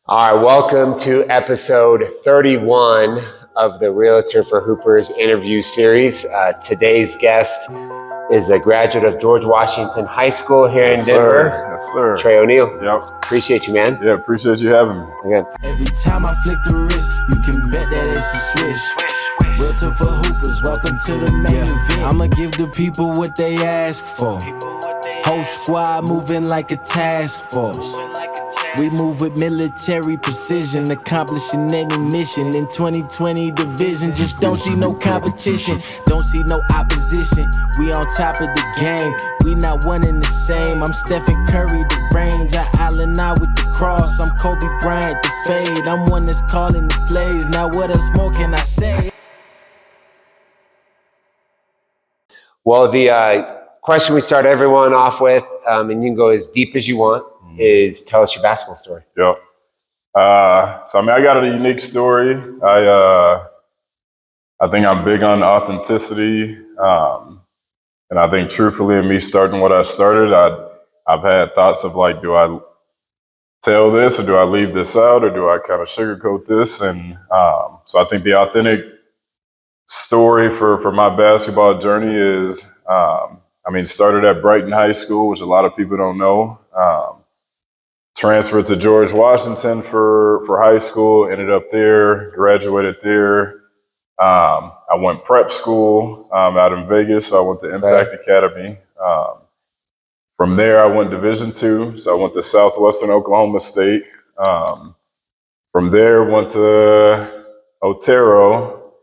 All right, welcome to episode 31 of the Realtor for Hoopers interview series. Today's guest is a graduate of George Washington High School here in Denver. Yes, sir. Tre O'Neal. Yep. Appreciate you, man. Yeah, appreciate you having me. Again. Every time I flick the wrist, you can bet that it's a switch. Realtor for Hoopers, welcome to the main event. I'ma give the people what they ask for. Whole squad moving like a task force. We move with military precision, accomplishing any mission. In 2020 division, just don't see no competition, don't see no opposition. We on top of the game, we not one and the same. I'm Stephen Curry, the range, I Allen out with the cross. I'm Kobe Bryant, the fade, I'm one that's calling the plays. Now what else more can I say? Well, the question we start everyone off with, and you can go as deep as you want, is tell us your basketball story. Yep. So I got a unique story. I think I'm big on authenticity, and I think truthfully, in me starting what I started, I've had thoughts of like, do I tell this or do I leave this out or do I kind of sugarcoat this? And so I think the authentic story for my basketball journey is, started at Brighton High School, which a lot of people don't know. Transferred to George Washington for high school, ended up there, graduated there. I went prep school out in Vegas, so I went to Impact Academy. From there, I went Division II, so I went to Southwestern Oklahoma State. From there, went to Otero.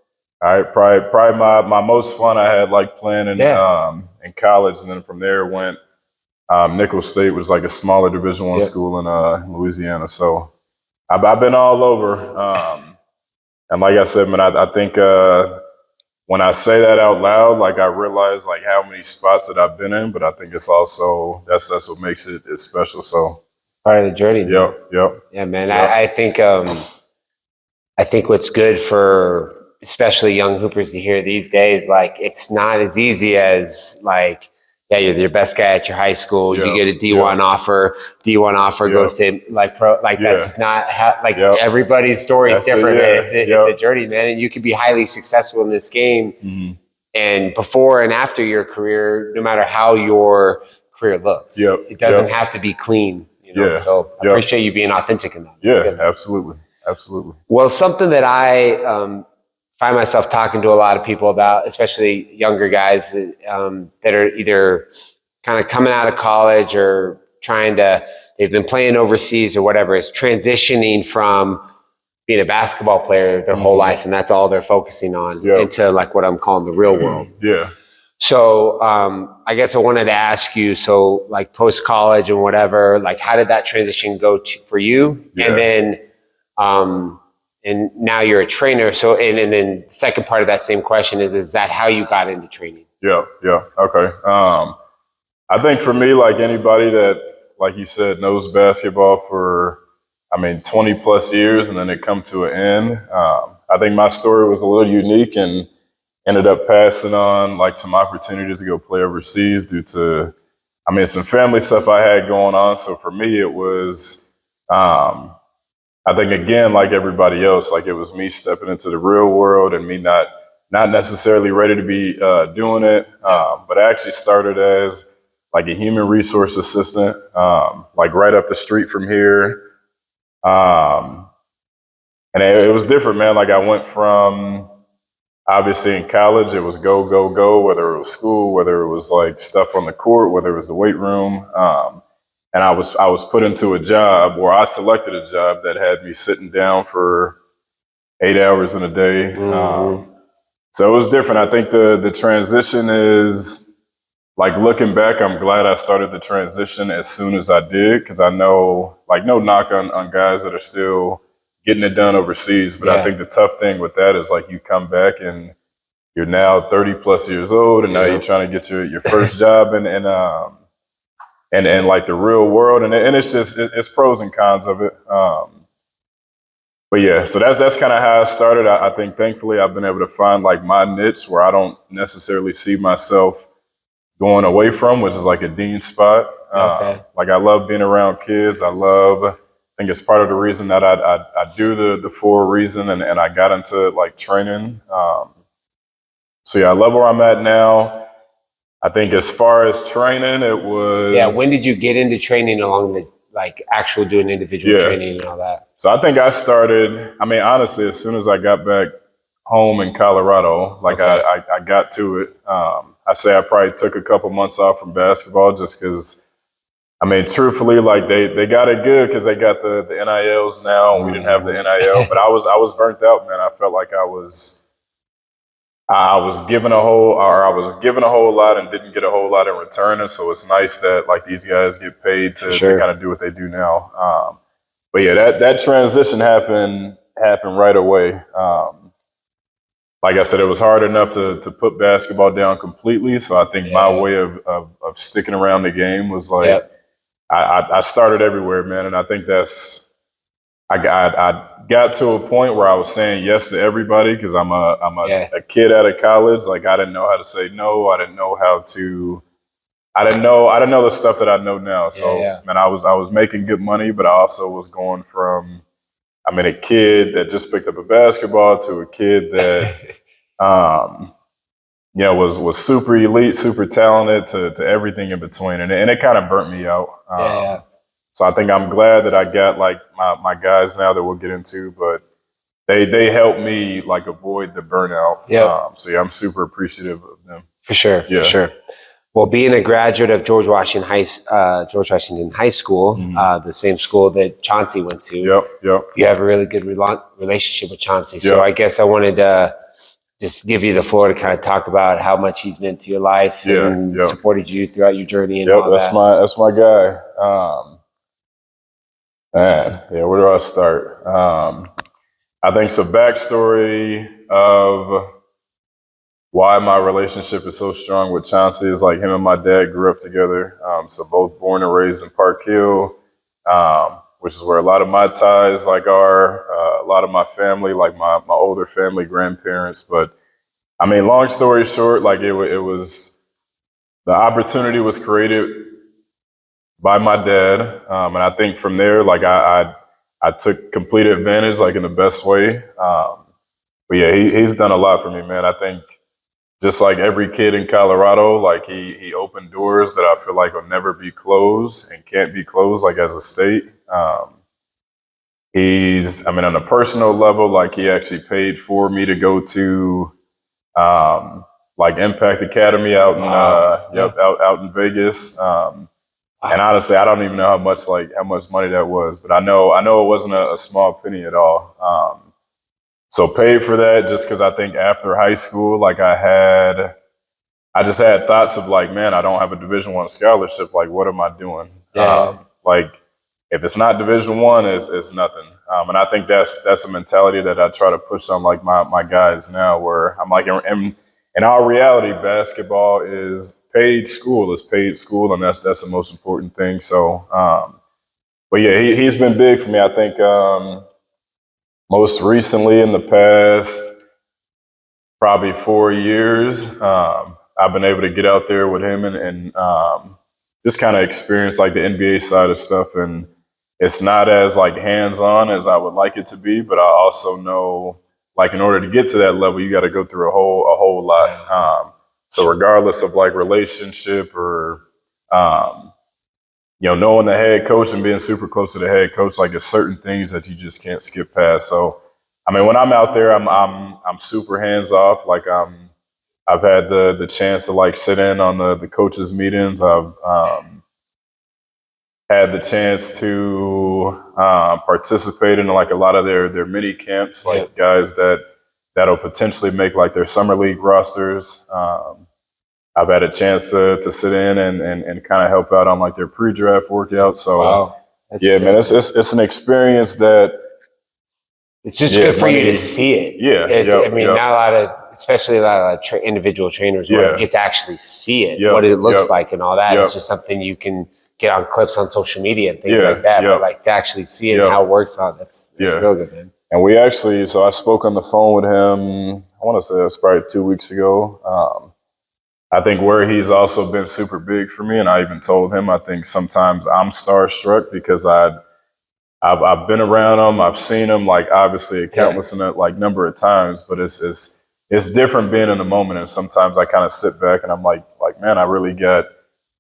All right, probably my most fun I had like playing in college, and then from there went Nicholls State, was like a smaller Division I school in Louisiana. So I've been all over, and like I said, man, I think when I say that out loud, like I realize like how many spots that I've been in, but I think it's also that's what makes it special. So Part of the journey. Yep. Yeah, man. Yep. I think what's good for especially young hoopers to hear these days, like it's not as easy as like, yeah, you're your best guy at your high school. You get a D1 offer. D1 offer goes to like pro. Like that's not how. Like everybody's story is different. It's a journey, man. And you can be highly successful in this game, and before and after your career, no matter how your career looks, it doesn't have to be clean. You know? So I appreciate you being authentic in that. Yeah, absolutely. Well, something that I find myself talking to a lot of people about, especially younger guys that are either kind of coming out of college or they've been playing overseas or whatever, is transitioning from being a basketball player their whole life, and that's all they're focusing on, into like what I'm calling the real world. So I guess I wanted to ask you, so like post-college and whatever, like how did that transition go for you? And then and now you're a trainer. So, and then the second part of that same question is that how you got into training? Yeah. Okay. I think for me, like anybody that, like you said, knows basketball for, 20 plus years and then it come to an end. I think my story was a little unique and ended up passing on like some opportunities to go play overseas due to, some family stuff I had going on. So for me, it was, I think again, like everybody else, like it was me stepping into the real world and me not necessarily ready to be doing it. But I actually started as like a human resource assistant, like right up the street from here. And it was different, man. Like I went from obviously in college, it was go, whether it was school, whether it was like stuff on the court, whether it was the weight room. And I was put into a job where I selected a job that had me sitting down for 8 hours in a day. So it was different. I think the transition is, like looking back, I'm glad I started the transition as soon as I did, because I know, like no knock on guys that are still getting it done overseas. But I think the tough thing with that is like you come back and you're now 30 plus years old and now you're trying to get your first job and like the real world, and it's just it's pros and cons of it. But yeah, so that's kind of how I started. I think thankfully I've been able to find like my niche where I don't necessarily see myself going away from, which is like a dean spot. Like I love being around kids. I love think it's part of the reason that I do the full reason, and I got into like training. So yeah, I love where I'm at now. I think as far as training, it was. Yeah. When did you get into training along the like actual doing individual training and all that? So I think I started. I mean, honestly, as soon as I got back home in Colorado, like I got to it. I say I probably took a couple months off from basketball just because. I mean, truthfully, like they got it good because they got the NILs now, and we didn't have the NIL. But I was burnt out, man. I felt like I was given a whole lot and didn't get a whole lot in return. And so it's nice that like these guys get paid to kind of do what they do now. But yeah, that transition happened right away. Like I said, it was hard enough to put basketball down completely. So I think my way of sticking around the game was like. I started everywhere, man, and I think I got to a point where I was saying yes to everybody because I'm a kid out of college. Like I didn't know how to say no. I didn't know the stuff that I know now. So man, I was making good money, but I also was going from a kid that just picked up a basketball to a kid that was super elite, super talented to everything in between. And it kind of burnt me out. So I think I'm glad that I got like my guys now that we'll get into, but they helped me like avoid the burnout. So yeah, I'm super appreciative of them. For sure. For sure. Well, being a graduate of George Washington High School, the same school that Chauncey went to, you have a really good relationship with Chauncey. So I guess I wanted to just give you the floor to kind of talk about how much he's meant to your life and supported you throughout your journey and all that. That's my guy. Where do I start? I think some backstory of why my relationship is so strong with Chauncey is like him and my dad grew up together. So both born and raised in Park Hill, which is where a lot of my ties like are, a lot of my family, like my older family, grandparents. But I mean, long story short, like it was, the opportunity was created by my dad. And I think from there, like I took complete advantage, like in the best way. But yeah, he's done a lot for me, man. I think just like every kid in Colorado, like he opened doors that I feel like will never be closed and can't be closed, like as a state. On a personal level, like he actually paid for me to go to like Impact Academy out in out in Vegas. And honestly, I don't even know how much money that was, but I know it wasn't a small penny at all. So paid for that just because I think after high school, like I just had thoughts of like, man, I don't have a Division I scholarship. Like, what am I doing? Like, if it's not Division I, it's nothing. And I think that's a mentality that I try to push on like my guys now, where I'm like, in our reality, basketball is paid school, and that's the most important thing. So, but yeah, he's been big for me. I think most recently in the past probably 4 years, I've been able to get out there with him and just kind of experience like the NBA side of stuff. And it's not as like hands-on as I would like it to be, but I also know like in order to get to that level, you got to go through a whole lot. So regardless of like relationship or, knowing the head coach and being super close to the head coach, like there's certain things that you just can't skip past. So, I mean, when I'm out there, I'm super hands off. Like I've had the chance to like sit in on the coaches meetings. I've had the chance to participate in like a lot of their mini camps, like guys that'll potentially make like their summer league rosters. I've had a chance to sit in and kind of help out on like their pre-draft workouts. So man, it's an experience that it's just good for you to see it. Especially a lot of individual trainers where you get to actually see it, what it looks like and all that. It's just something you can get on clips on social media and things like that. But like to actually see it and how it works out, that's real good, man. And we actually, so I spoke on the phone with him, I want to say that's probably 2 weeks ago. I think where he's also been super big for me, and I even told him, I think sometimes I'm starstruck because I I've been around them. I've seen them, like, obviously a countless number of times, but it's different being in the moment. And sometimes I kind of sit back and I'm like, man, I really got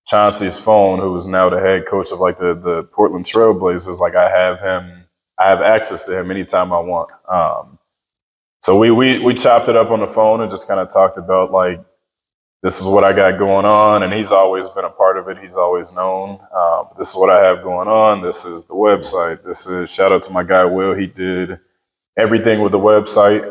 Chauncey's phone, who is now the head coach of like the Portland Trail Blazers. Like, I have access to him anytime I want. So we chopped it up on the phone and just kind of talked about, like, this is what I got going on, and he's always been a part of it. He's always known. This is what I have going on. This is the website. This is, shout out to my guy Will. He did everything with the website.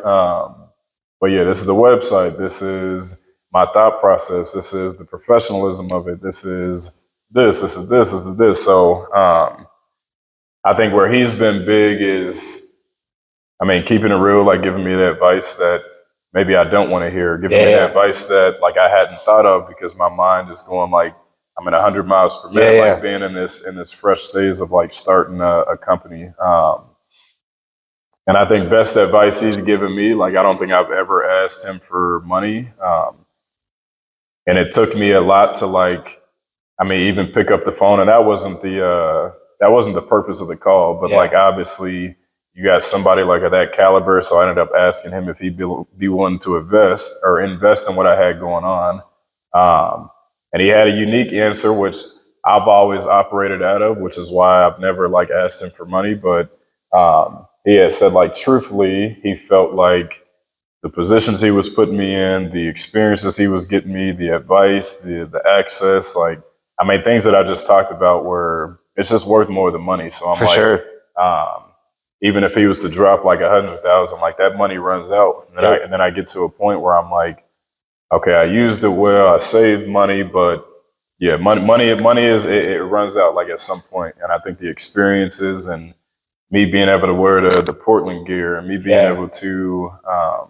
But yeah, this is the website. This is my thought process. This is the professionalism of it. This is this. This is this. This is this. So I think where he's been big is, I mean, keeping it real, like giving me the advice that maybe I don't want to hear, giving me the advice that, like, I hadn't thought of, because my mind is going, like, I'm at 100 miles per minute, like being in this fresh stage of like starting a company. And I think best advice he's given me, like, I don't think I've ever asked him for money. And it took me a lot to, like, I mean, even pick up the phone, and that wasn't the purpose of the call, but like, obviously you got somebody like of that caliber. So I ended up asking him if he'd be willing to invest in what I had going on. And he had a unique answer, which I've always operated out of, which is why I've never, like, asked him for money. But he had said, like, truthfully, he felt like the positions he was putting me in, the experiences he was getting me, the advice, the access, like, I mean, things that I just talked about, where it's just worth more than money. So I'm For like, sure. Even if he was to drop like 100,000, like, that money runs out. And then I get to a point where I'm like, okay, I used it well, I saved money, but yeah, money is, it runs out, like, at some point. And I think the experiences and me being able to wear the Portland gear, and me being able to, I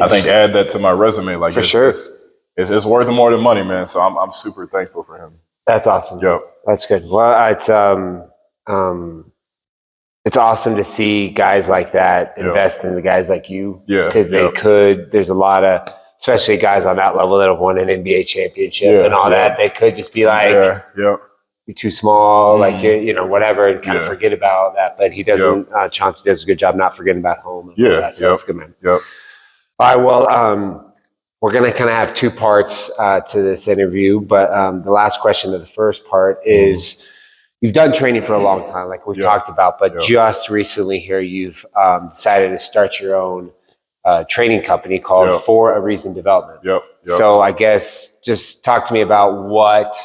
think, add that to my resume, like, it's worth more than money, man. So I'm super thankful for him. That's awesome. Yep. That's good. Well, it's awesome to see guys like that invest in the guys like you. Yeah. Because there's a lot of, especially guys on that level that have won an NBA championship and all that, they could just be like, you're too small, like, you're, whatever, and kind of forget about that. But he doesn't, Chauncey does a good job not forgetting about home. And all that, so that's good, man. All right, well, we're going to kind of have two parts to this interview, but the last question of the first part is, you've done training for a long time, like we talked about, but just recently here, you've decided to start your own training company called For a Reason Development. So I guess just talk to me about what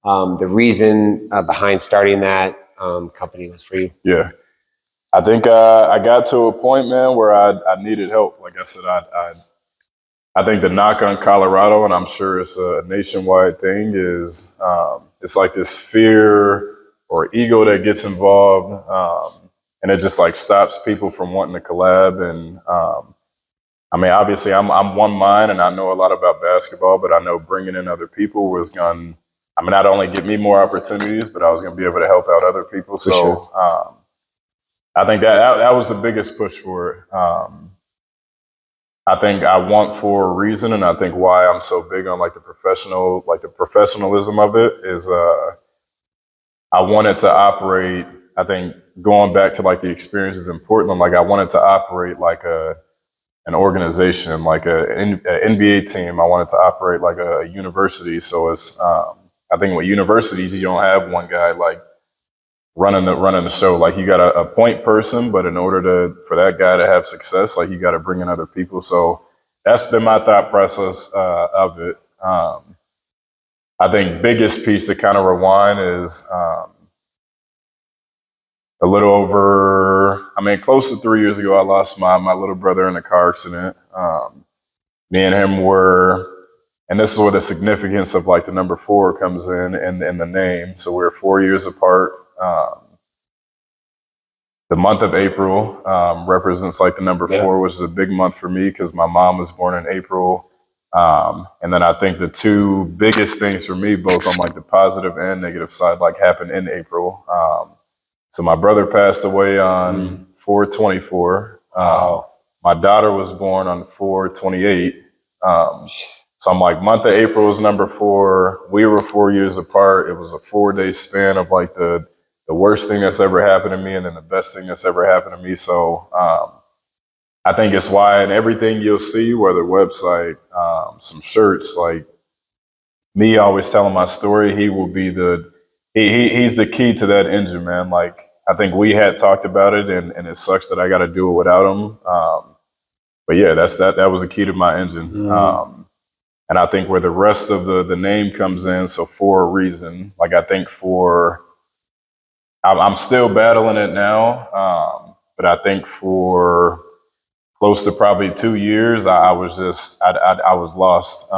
the reason behind starting that company was for you. Yeah. I think I got to a point, man, where I needed help. Like I said, I think the knock on Colorado, and I'm sure it's a nationwide thing, is it's like this fear or ego that gets involved, and it just, like, stops people from wanting to collab. And I mean, obviously, I'm one mind, and I know a lot about basketball, but I know bringing in other people was going to, I mean, not only give me more opportunities, but I was going to be able to help out other people. So I think that was the biggest push for it. I think I want For a Reason, and I think why I'm so big on, like, the professionalism of it is I wanted to operate, I think, going back to, like, the experiences in Portland, like, I wanted to operate like an organization, like an NBA team. I wanted to operate like a university. So it's, I think with universities, you don't have one guy, like, running the show. Like, you got a point person, but in order for that guy to have success, like, you got to bring in other people. So that's been my thought process of it. I think biggest piece to kind of rewind is a little over, I mean, close to 3 years ago, I lost my little brother in a car accident. Me and him were, and this is where the significance of, like, the number 4 comes in the name. So we're 4 years apart. The month of April represents, like, the number 4, which is a big month for me because my mom was born in April. And then I think the two biggest things for me, both on, like, the positive and negative side, like, happened in April. So my brother passed away on 4/24. My daughter was born on 4/28. So I'm like, month of April is number 4. We were 4 years apart. It was a 4-day span of, like, the the worst thing that's ever happened to me and then the best thing that's ever happened to me. So I think it's why in everything you'll see, whether website, some shirts, like me always telling my story, he will be he's the key to that engine, man. Like, I think we had talked about it, and it sucks that I got to do it without him. But yeah, that was the key to my engine. And I think where the rest of the name comes in, so for a reason, like I think I'm still battling it now, but I think for close to probably 2 years, I was lost.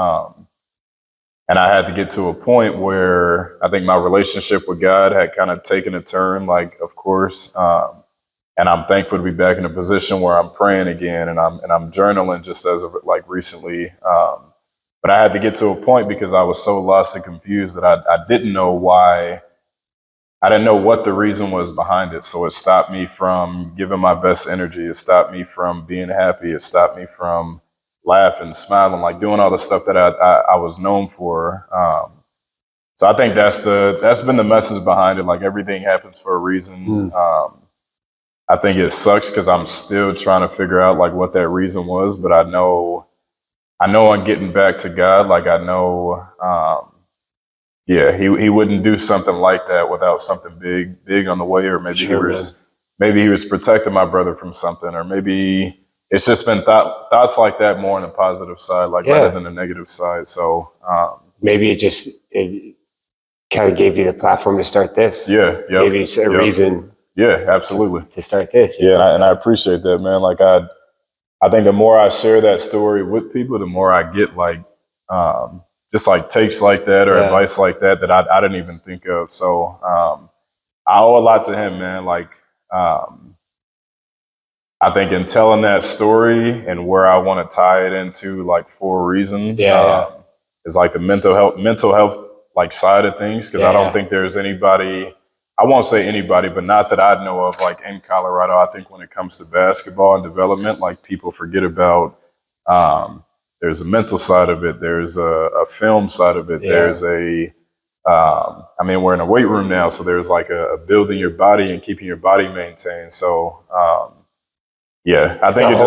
And I had to get to a point where I think my relationship with God had kind of taken a turn, like, of course. And I'm thankful to be back in a position where I'm praying again, and I'm journaling just as of like recently. But I had to get to a point because I was so lost and confused that I didn't know why. I didn't know what the reason was behind it. So it stopped me from giving my best energy. It stopped me from being happy. It stopped me from laughing, smiling, like doing all the stuff that I was known for. So I think that's been the message behind it. Like, everything happens for a reason. I think it sucks because I'm still trying to figure out like what that reason was, but I know I'm getting back to God. Like, I know, he wouldn't do something like that without something big on the way, or maybe he was protecting my brother from something, or maybe it's just been thoughts like that more on the positive side, like rather than the negative side. So maybe it kind of gave you the platform to start this. Maybe a reason. Yeah, absolutely. To start this. Yeah, and I appreciate that, man. Like, I think the more I share that story with people, the more I get like just like takes like that or advice like that I didn't even think of. So I owe a lot to him, man. Like, I think in telling that story and where I want to tie it into, like, for a reason, is like the mental health like side of things, because I don't think there's anybody. I won't say anybody, but not that I know of, like, in Colorado. I think when it comes to basketball and development, like, people forget about. There's a mental side of it. There's a film side of it. There's I mean, we're in a weight room now, so there's like a building your body and keeping your body maintained. So, I think it's a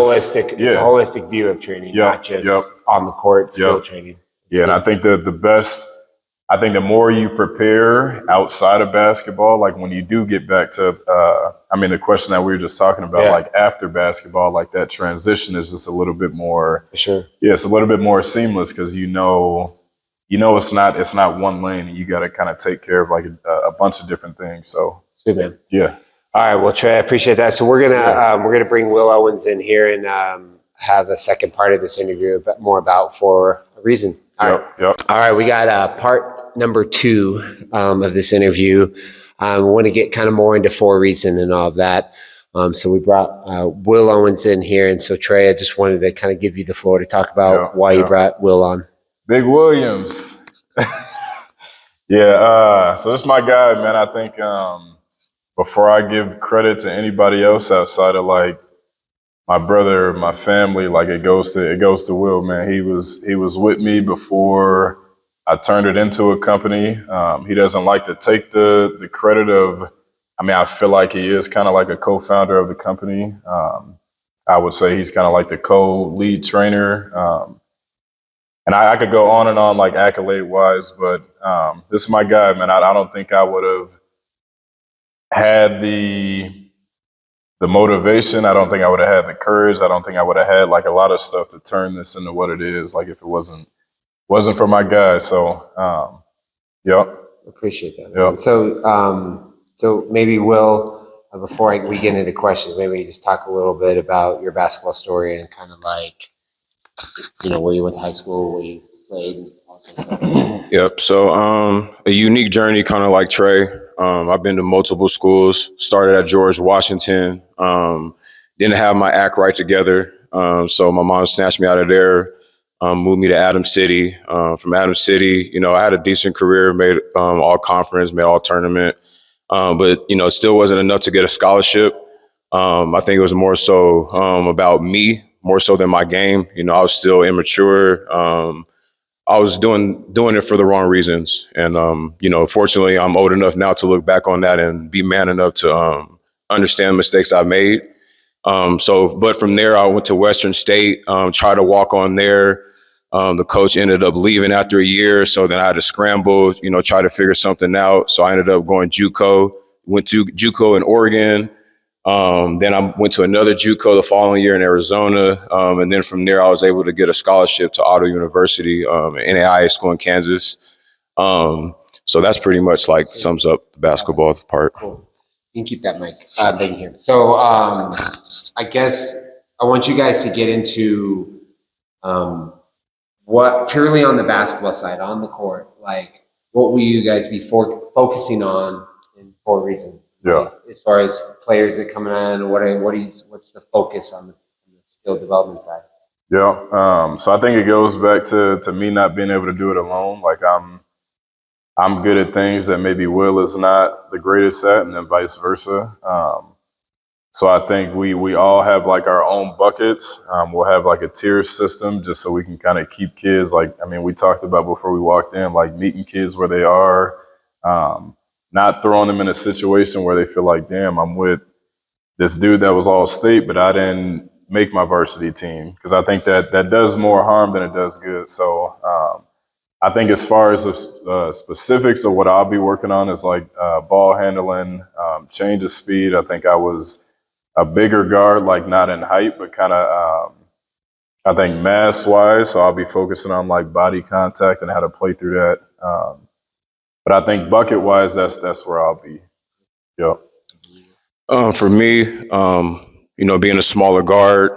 holistic view of training, not just on the court skill training. And I think I think the more you prepare outside of basketball, like when you do get back to, the question that we were just talking about, like after basketball, like that transition is just a little bit more, for sure. Yeah, it's a little bit more seamless because you know it's not one lane. You got to kind of take care of like a bunch of different things. So, good, man. Yeah. All right, well, Tre, I appreciate that. So we're gonna bring Will Owens in here and have a second part of this interview more about For a Reason. All right, we got part number 2 of this interview. We want to get kind of more into For a Reason and all of that. So we brought Will Owens in here, and so Tre, I just wanted to kind of give you the floor to talk about why you brought Will on. Big Williams. So this is my guy, man. I think before I give credit to anybody else outside of like my brother, my family, like it goes to Will, man. He was with me before I turned it into a company. He doesn't like to take the credit of. I feel like he is kind of like a co-founder of the company. I would say he's kind of like the co-lead trainer. And I could go on and on like accolade-wise, but this is my guy, man. I don't think I would have had the motivation. I don't think I would have had the courage. I don't think I would have had like a lot of stuff to turn this into what it is. Like if it wasn't for my guy. So, Appreciate that. Yep. So maybe Will, before we get into questions, maybe just talk a little bit about your basketball story and kind of like, where you went to high school, where you played. And all that stuff. Yep. So a unique journey, kind of like Tre. I've been to multiple schools. Started at George Washington. Didn't have my act right together. So my mom snatched me out of there, moved me to Adams City. From Adams City, I had a decent career, made all conference, made all tournament. But, it still wasn't enough to get a scholarship. I think it was more so about me, more so than my game. I was still immature. I I was doing it for the wrong reasons. And, fortunately, I'm old enough now to look back on that and be man enough to understand mistakes I made. But from there, I went to Western State, tried to walk on there. The coach ended up leaving after a year. So then I had to scramble, try to figure something out. So I ended up going Juco, went to Juco in Oregon. Then I went to another Juco the following year in Arizona. And then from there, I was able to get a scholarship to Auto University, an NAIA school in Kansas. So that's pretty much like sums up the basketball part. Cool. You can keep that mic thing here. So I guess I want you guys to get into what purely on the basketball side, on the court, like what will you guys be focusing on in for a reason? Yeah. Like, as far as players that come in, what's the focus on the skill development side? Yeah. So I think it goes back to me not being able to do it alone. Like I'm good at things that maybe Will is not the greatest at, and then vice versa. So I think we all have like our own buckets. We'll have like a tier system just so we can kind of keep kids we talked about before we walked in, like meeting kids where they are, not throwing them in a situation where they feel like, damn, I'm with this dude that was all state, but I didn't make my varsity team. Because I think that does more harm than it does good. So I think as far as the specifics of what I'll be working on is like ball handling, change of speed. I think I was a bigger guard, like not in height, but kind of, I think mass-wise. So I'll be focusing on like body contact and how to play through that. But I think bucket-wise, that's where I'll be. Yep. For me, being a smaller guard,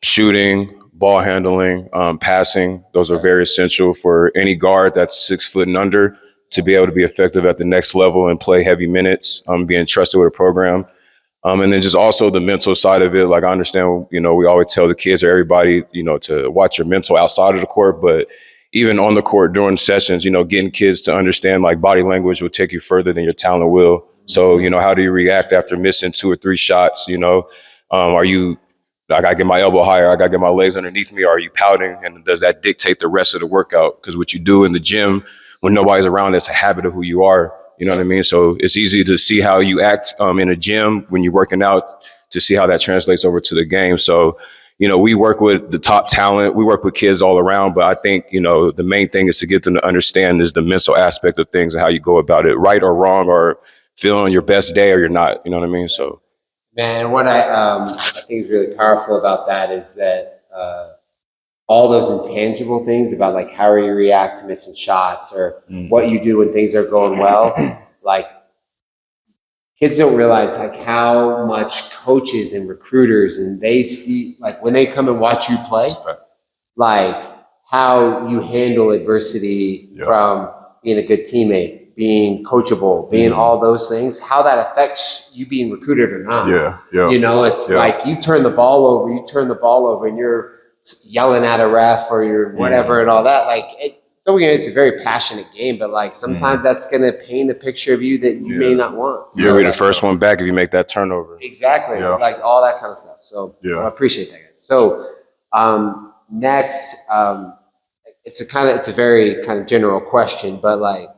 shooting, ball handling, passing, those are very essential for any guard that's 6 foot and under to be able to be effective at the next level and play heavy minutes, being trusted with a program. And then just also the mental side of it. Like I understand, we always tell the kids or everybody, to watch your mental outside of the court, but even on the court during sessions, getting kids to understand like body language will take you further than your talent will. So, how do you react after missing 2 or 3 shots? Are you, I got to get my elbow higher, I got to get my legs underneath me? Are you pouting? And does that dictate the rest of the workout? Because what you do in the gym when nobody's around, it's a habit of who you are. You know what I mean? So it's easy to see how you act in a gym when you're working out to see how that translates over to the game. So, we work with the top talent. We work with kids all around. But I think, the main thing is to get them to understand is the mental aspect of things and how you go about it, right or wrong, or feeling your best day or you're not. You know what I mean? So, man, what I think is really powerful about that is that all those intangible things about like how you react to missing shots or what you do when things are going well, like kids don't realize like how much coaches and recruiters and they see like when they come and watch you play, like how you handle adversity from being a good teammate, being coachable, being all those things, how that affects you being recruited or not. If like you turn the ball over and you're yelling at a ref or you're whatever and all that, like don't get it's a very passionate game, but like sometimes that's going to paint a picture of you that you may not want. You'll be the first one back if you make that turnover. Exactly. Like all that kind of stuff. So I appreciate that, guys. So next, it's a very kind of general question, but like,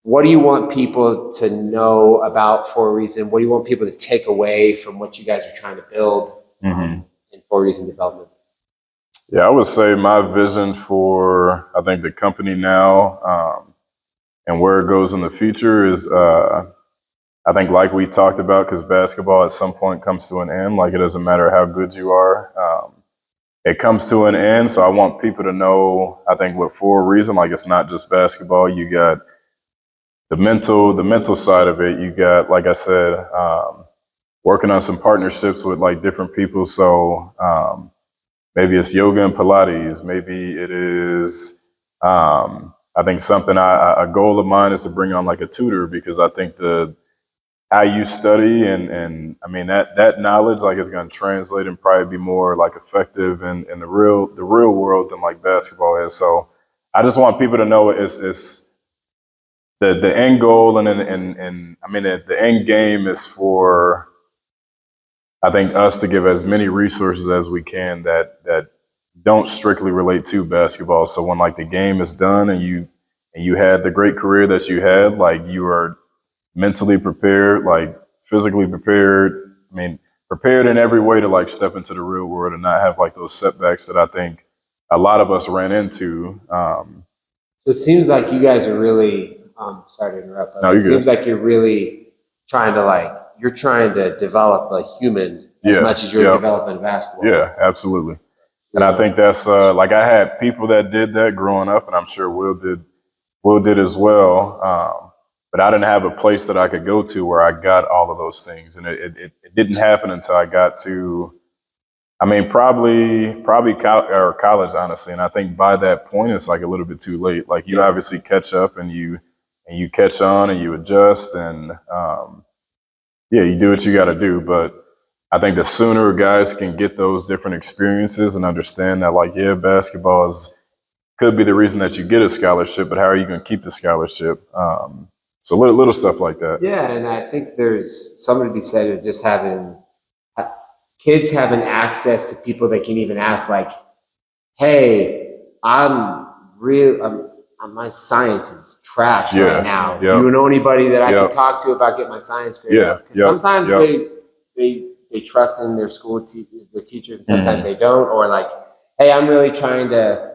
what do you want people to know about For a Reason? What do you want people to take away from what you guys are trying to build in For a Reason development? Yeah, I would say my vision for, I think, the company now and where it goes in the future is, I think like we talked about, because basketball at some point comes to an end. Like it doesn't matter how good you are. It comes to an end. So I want people to know, I think what For a Reason, like it's not just basketball. You got the mental side of it. You got, like I said, working on some partnerships with like different people. So maybe it's yoga and Pilates. Maybe it is, I think something, a goal of mine is to bring on like a tutor, because I think how you study and I mean, that knowledge like is going to translate and probably be more like effective in the real world than like basketball is. So I just want people to know it's the end goal and I mean, the end game is for, I think, us to give as many resources as we can that don't strictly relate to basketball. So when like the game is done and you had the great career that you had, like you are mentally prepared, like physically prepared. I mean, prepared in every way to like step into the real world and not have like those setbacks that I think a lot of us ran into. So it seems like you guys are really, sorry to interrupt, but No, it you're good. seems like you're really trying to develop a human as much as you're developing basketball. Yeah, absolutely. And I think that's like I had people that did that growing up, and I'm sure Will did as well. But I didn't have a place that I could go to where I got all of those things, and it didn't happen until I got to, I mean, probably college, honestly. And I think by that point, it's like a little bit too late. Like you obviously catch up and you catch on and you adjust and you do what you got to do. But I think the sooner guys can get those different experiences and understand that, like, basketball could be the reason that you get a scholarship, but how are you going to keep the scholarship? So little stuff like that. Yeah, and I think there's something to be said of just having kids having access to people they can even ask, like, hey, my science is trash right now. Do you know anybody that I can talk to about getting my science grade up? Because sometimes they trust in their their teachers, and sometimes they don't. Or like, hey, I'm really trying to,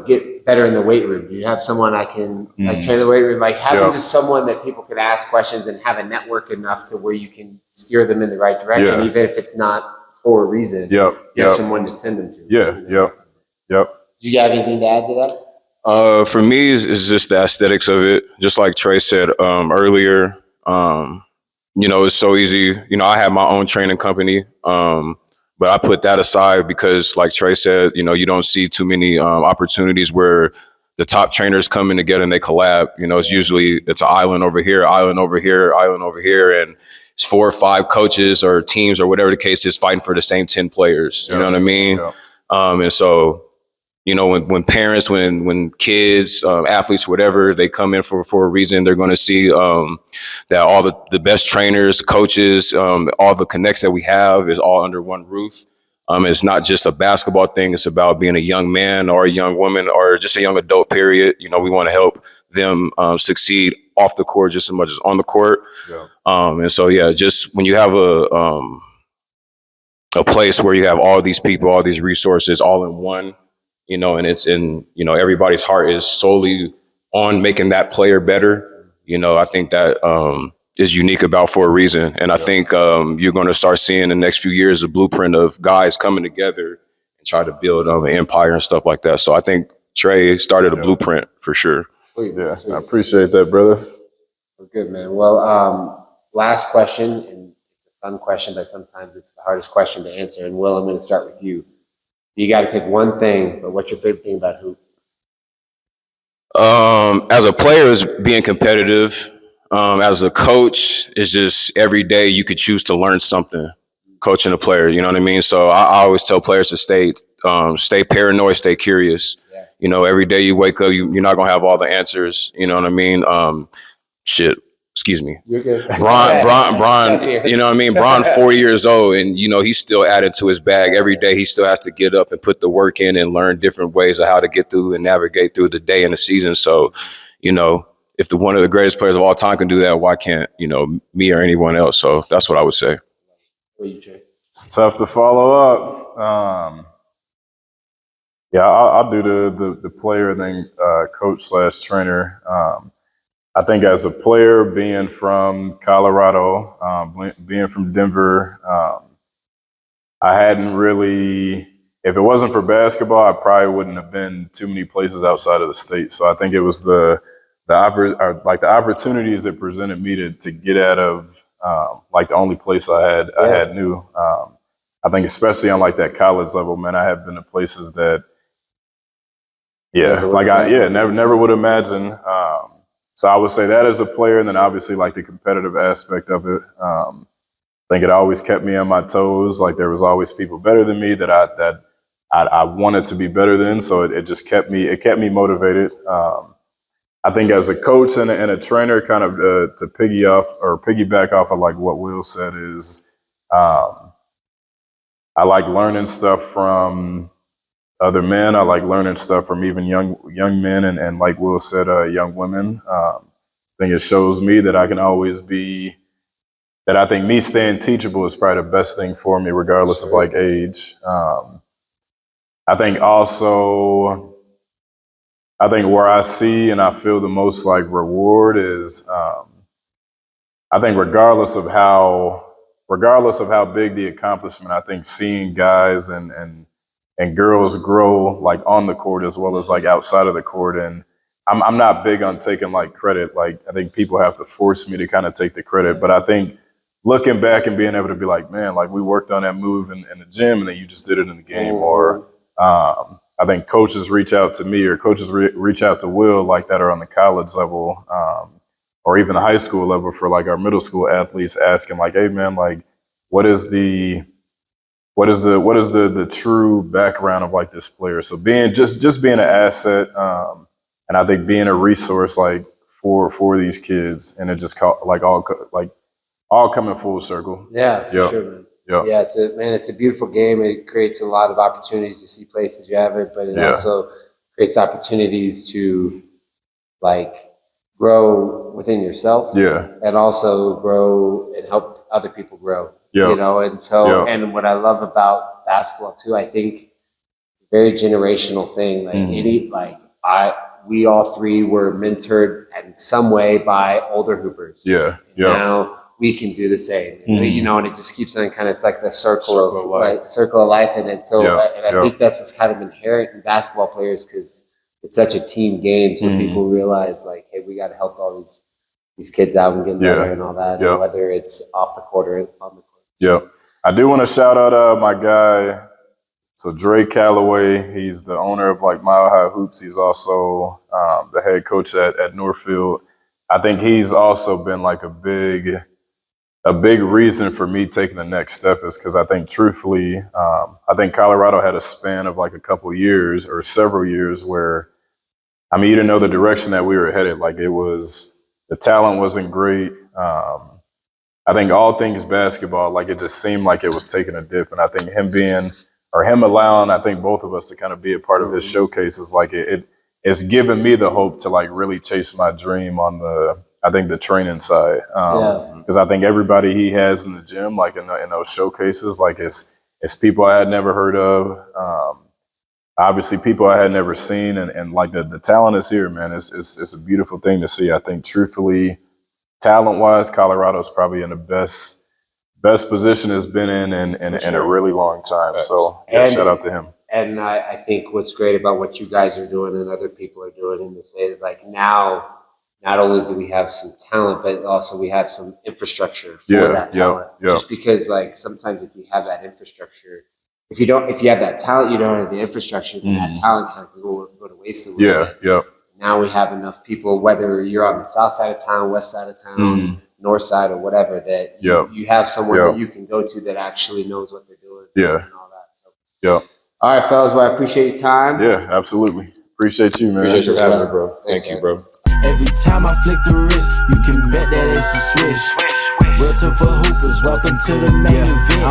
get better in the weight room. Do you have someone I can like train in the weight room? Like having just someone that people could ask questions and have a network enough to where you can steer them in the right direction, even if it's not for a reason. You have someone to send them to. Yep. Do you have anything to add to that? For me, it's just the aesthetics of it. Just like Tre said earlier, it's so easy. I have my own training company, but I put that aside because, like Tre said, you don't see too many opportunities where the top trainers come in together and they collab. It's an island over here, island over here, island over here, and it's 4 or 5 coaches or teams or whatever the case is fighting for the same 10 players. You know what I mean? And so, when parents, when kids, athletes, whatever, they come in for a reason, they're going to see that all the best trainers, coaches, all the connects that we have is all under one roof. It's not just a basketball thing. It's about being a young man or a young woman or just a young adult, period. We want to help them succeed off the court just as much as on the court. And so, just when you have a place where you have all these people, all these resources all in one, and it's in, everybody's heart is solely on making that player better. I think that is unique about for a reason. And I think you're going to start seeing in the next few years a blueprint of guys coming together and try to build an empire and stuff like that. So I think Tre started a blueprint for sure. Sweet. I appreciate that, brother. Well, good, man. Well, last question, and it's a fun question, but sometimes it's the hardest question to answer. And Will, I'm going to start with you. You got to pick one thing, but what's your favorite thing about hoop? As a player, is being competitive. As a coach, it's just every day you could choose to learn something. Coaching a player, you know what I mean. So I always tell players to stay paranoid, stay curious. Every day you wake up, you're not gonna have all the answers. You know what I mean. Excuse me. You're good. Bron, you know what I mean? Bron, 4 years old, and, he's still adding to his bag. Every day he still has to get up and put the work in and learn different ways of how to get through and navigate through the day and the season. So, if one of the greatest players of all time can do that, why can't, me or anyone else? So that's what I would say. It's tough to follow up. I'll do the player thing, coach/trainer. I think as a player, being from Colorado, being from Denver, I hadn't really, if it wasn't for basketball, I probably wouldn't have been too many places outside of the state. So I think it was the opportunities that presented me to get out of the only place I had knew. I think especially on like that college level, man, I have been to places that, never would imagine. So I would say that as a player, and then obviously like the competitive aspect of it. I think it always kept me on my toes. Like there was always people better than me that I wanted to be better than. So it just kept me motivated. I think as a coach and a trainer, kind of to piggyback off of like what Will said is, I like learning stuff from other men. I like learning stuff from even young men and like Will said, young women. I think it shows me that I can always be, that I think me staying teachable is probably the best thing for me, regardless of like age. I think also, I think where I see and I feel the most like reward is, I think regardless of how big the accomplishment, I think seeing guys and girls grow like on the court as well as like outside of the court. And I'm not big on taking like credit. Like I think people have to force me to kind of take the credit. But I think looking back and being able to be like, man, like we worked on that move in the gym and then you just did it in the game. Or I think coaches reach out to me or coaches reach out to Will like that are on the college level. Or even the high school level for like our middle school athletes, asking like, hey man, like what is the true background of like this player? So being just being an asset, and I think being a resource like for these kids, and it just all coming full circle. Yeah, for sure, man. Yeah, it's a beautiful game. It creates a lot of opportunities to see places you haven't, but it also creates opportunities to like grow within yourself, and also grow and help other people grow. You know, and so and what I love about basketball too, I think very generational thing. Like we all three were mentored in some way by older hoopers. Now we can do the same. You know, and it just keeps on kind of, it's like the circle of life, and it's so and I think that's just kind of inherent in basketball players because it's such a team game, so people realize like, hey, we got to help all these kids out and get better and all that, and whether it's off the court or on the court. I do want to shout out my guy, so Dre Calloway. He's the owner of like Mile High Hoops. He's also the head coach at Northfield. I think he's also been like a big reason for me taking the next step is because I think truthfully, I think Colorado had a span of like a couple years or several years where, I mean, you didn't know the direction that we were headed. Like the talent wasn't great. I think all things basketball, like it just seemed like it was taking a dip. And I think him allowing, I think both of us to kind of be a part of his showcase is like it's given me the hope to like really chase my dream on the training side. Because I think everybody he has in the gym, like in those showcases, like it's people I had never heard of. Obviously people I had never seen, and like the talent is here, man. It's a beautiful thing to see. I think truthfully, talent-wise, Colorado's probably in the best position it's been in a really long time. So shout out to him. And I think what's great about what you guys are doing and other people are doing in this is like now, not only do we have some talent, but also we have some infrastructure for that talent. Just because like sometimes if you have that infrastructure, if you have that talent, you don't have the infrastructure, then that talent kind of go to waste a little bit. Now we have enough people, whether you're on the south side of town, west side of town, north side, or whatever, that you have someone that you can go to that actually knows what they're doing and all that. So all right, fellas, well, I appreciate your time. Yeah, absolutely. Appreciate you, man. Appreciate you having me, bro. Thank you, bro. Every time I flick the wrist, you can bet that it's a switch. Realtor for hoopers, welcome to the main event.